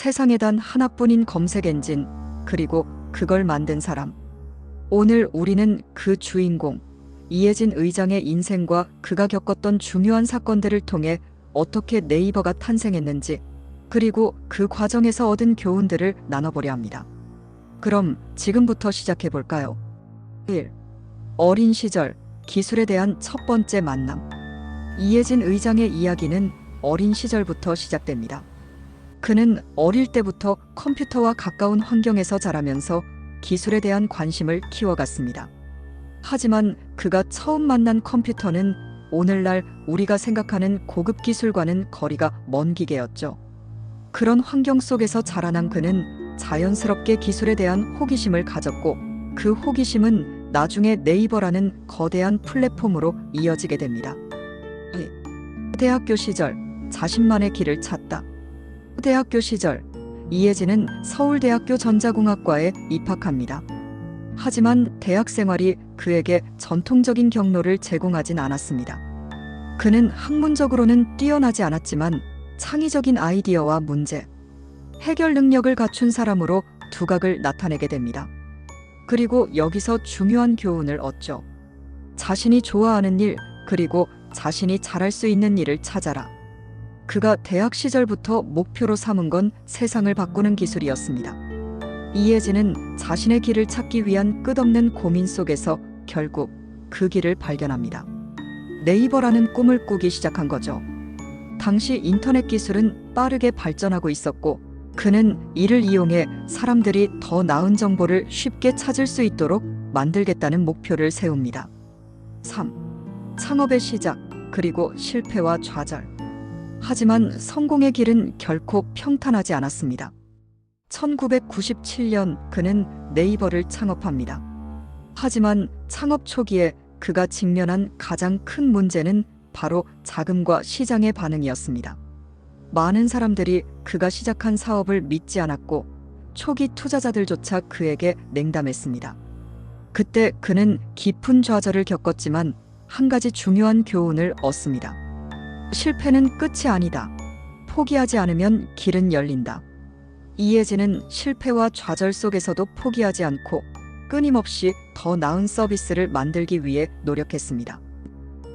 세상에 단 하나뿐인 검색 엔진, 그리고 그걸 만든 사람. 오늘 우리는 그 주인공, 이혜진 의장의 인생과 그가 겪었던 중요한 사건들을 통해 어떻게 네이버가 탄생했는지, 그리고 그 과정에서 얻은 교훈들을 나눠보려 합니다. 그럼 지금부터 시작해 볼까요? 1. 어린 시절, 기술에 대한 첫 번째 만남. 이혜진 의장의 이야기는 어린 시절부터 시작됩니다. 그는 어릴 때부터 컴퓨터와 가까운 환경에서 자라면서 기술에 대한 관심을 키워갔습니다. 하지만 그가 처음 만난 컴퓨터는 오늘날 우리가 생각하는 고급 기술과는 거리가 먼 기계였죠. 그런 환경 속에서 자라난 그는 자연스럽게 기술에 대한 호기심을 가졌고, 그 호기심은 나중에 네이버라는 거대한 플랫폼으로 이어지게 됩니다. 대학교 시절, 자신만의 길을 찾다. 대학교 시절, 이혜진은 서울대학교 전자공학과에 입학합니다. 하지만 대학 생활이 그에게 전통적인 경로를 제공하진 않았습니다. 그는 학문적으로는 뛰어나지 않았지만 창의적인 아이디어와 문제, 해결 능력을 갖춘 사람으로 두각을 나타내게 됩니다. 그리고 여기서 중요한 교훈을 얻죠. 자신이 좋아하는 일, 그리고 자신이 잘할 수 있는 일을 찾아라. 그가 대학 시절부터 목표로 삼은 건 세상을 바꾸는 기술이었습니다. 이혜진은 자신의 길을 찾기 위한 끝없는 고민 속에서 결국 그 길을 발견합니다. 네이버라는 꿈을 꾸기 시작한 거죠. 당시 인터넷 기술은 빠르게 발전하고 있었고, 그는 이를 이용해 사람들이 더 나은 정보를 쉽게 찾을 수 있도록 만들겠다는 목표를 세웁니다. 3. 창업의 시작, 그리고 실패와 좌절. 하지만 성공의 길은 결코 평탄하지 않았습니다. 1997년 그는 네이버를 창업합니다. 하지만 창업 초기에 그가 직면한 가장 큰 문제는 바로 자금과 시장의 반응이었습니다. 많은 사람들이 그가 시작한 사업을 믿지 않았고, 초기 투자자들조차 그에게 냉담했습니다. 그때 그는 깊은 좌절을 겪었지만 한 가지 중요한 교훈을 얻습니다. 실패는 끝이 아니다. 포기하지 않으면 길은 열린다. 이혜진은 실패와 좌절 속에서도 포기하지 않고 끊임없이 더 나은 서비스를 만들기 위해 노력했습니다.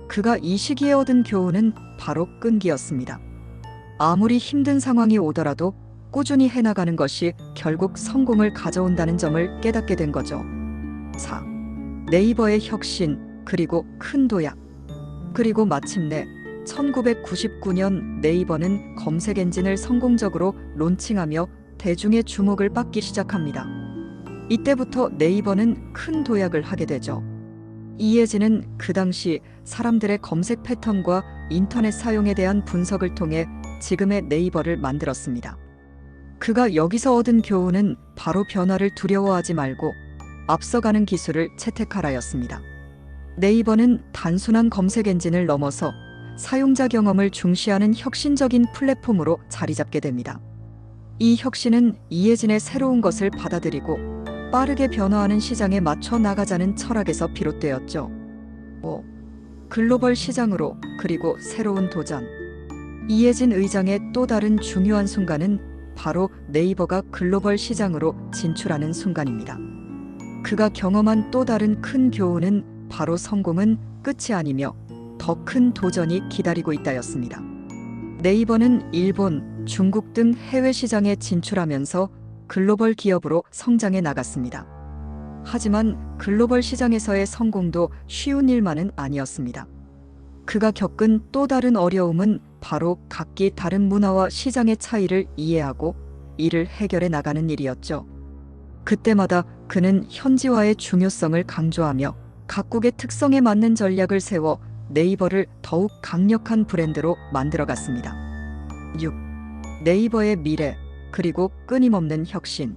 그가 이 시기에 얻은 교훈은 바로 끈기였습니다. 아무리 힘든 상황이 오더라도 꾸준히 해나가는 것이 결국 성공을 가져온다는 점을 깨닫게 된 거죠. 4. 네이버의 혁신, 그리고 큰 도약. 그리고 마침내 1999년 네이버는 검색 엔진을 성공적으로 론칭하며 대중의 주목을 받기 시작합니다. 이때부터 네이버는 큰 도약을 하게 되죠. 이혜진은 그 당시 사람들의 검색 패턴과 인터넷 사용에 대한 분석을 통해 지금의 네이버를 만들었습니다. 그가 여기서 얻은 교훈은 바로 변화를 두려워하지 말고 앞서가는 기술을 채택하라였습니다. 네이버는 단순한 검색 엔진을 넘어서 사용자 경험을 중시하는 혁신적인 플랫폼으로 자리 잡게 됩니다. 이 혁신은 이혜진의 새로운 것을 받아들이고 빠르게 변화하는 시장에 맞춰 나가자는 철학에서 비롯되었죠. 5. 글로벌 시장으로, 그리고 새로운 도전. 이혜진 의장의 또 다른 중요한 순간은 바로 네이버가 글로벌 시장으로 진출하는 순간입니다. 그가 경험한 또 다른 큰 교훈은 바로 성공은 끝이 아니며 더 큰 도전이 기다리고 있다였습니다. 네이버는 일본, 중국 등 해외 시장에 진출하면서 글로벌 기업으로 성장해 나갔습니다. 하지만 글로벌 시장에서의 성공도 쉬운 일만은 아니었습니다. 그가 겪은 또 다른 어려움은 바로 각기 다른 문화와 시장의 차이를 이해하고 이를 해결해 나가는 일이었죠. 그때마다 그는 현지화의 중요성을 강조하며 각국의 특성에 맞는 전략을 세워 네이버를 더욱 강력한 브랜드로 만들어갔습니다. 6. 네이버의 미래, 그리고 끊임없는 혁신.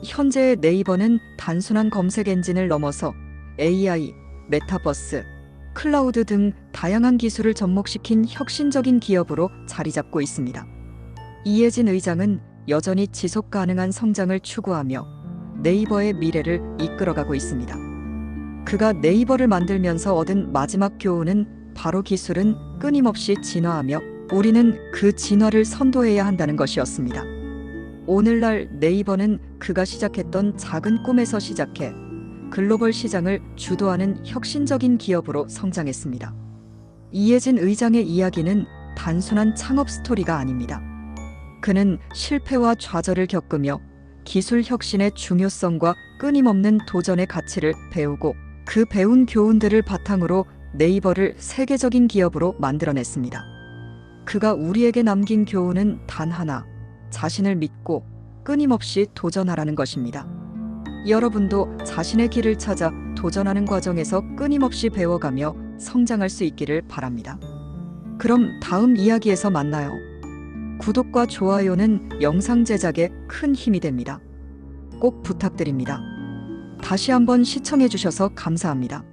현재의 네이버는 단순한 검색 엔진을 넘어서 AI, 메타버스, 클라우드 등 다양한 기술을 접목시킨 혁신적인 기업으로 자리 잡고 있습니다. 이혜진 의장은 여전히 지속 가능한 성장을 추구하며 네이버의 미래를 이끌어가고 있습니다. 그가 네이버를 만들면서 얻은 마지막 교훈은 바로 기술은 끊임없이 진화하며 우리는 그 진화를 선도해야 한다는 것이었습니다. 오늘날 네이버는 그가 시작했던 작은 꿈에서 시작해 글로벌 시장을 주도하는 혁신적인 기업으로 성장했습니다. 이해진 의장의 이야기는 단순한 창업 스토리가 아닙니다. 그는 실패와 좌절을 겪으며 기술 혁신의 중요성과 끊임없는 도전의 가치를 배우고 그 배운 교훈들을 바탕으로 네이버를 세계적인 기업으로 만들어냈습니다. 그가 우리에게 남긴 교훈은 단 하나, 자신을 믿고 끊임없이 도전하라는 것입니다. 여러분도 자신의 길을 찾아 도전하는 과정에서 끊임없이 배워가며 성장할 수 있기를 바랍니다. 그럼 다음 이야기에서 만나요. 구독과 좋아요는 영상 제작에 큰 힘이 됩니다. 꼭 부탁드립니다. 다시 한번 시청해주셔서 감사합니다.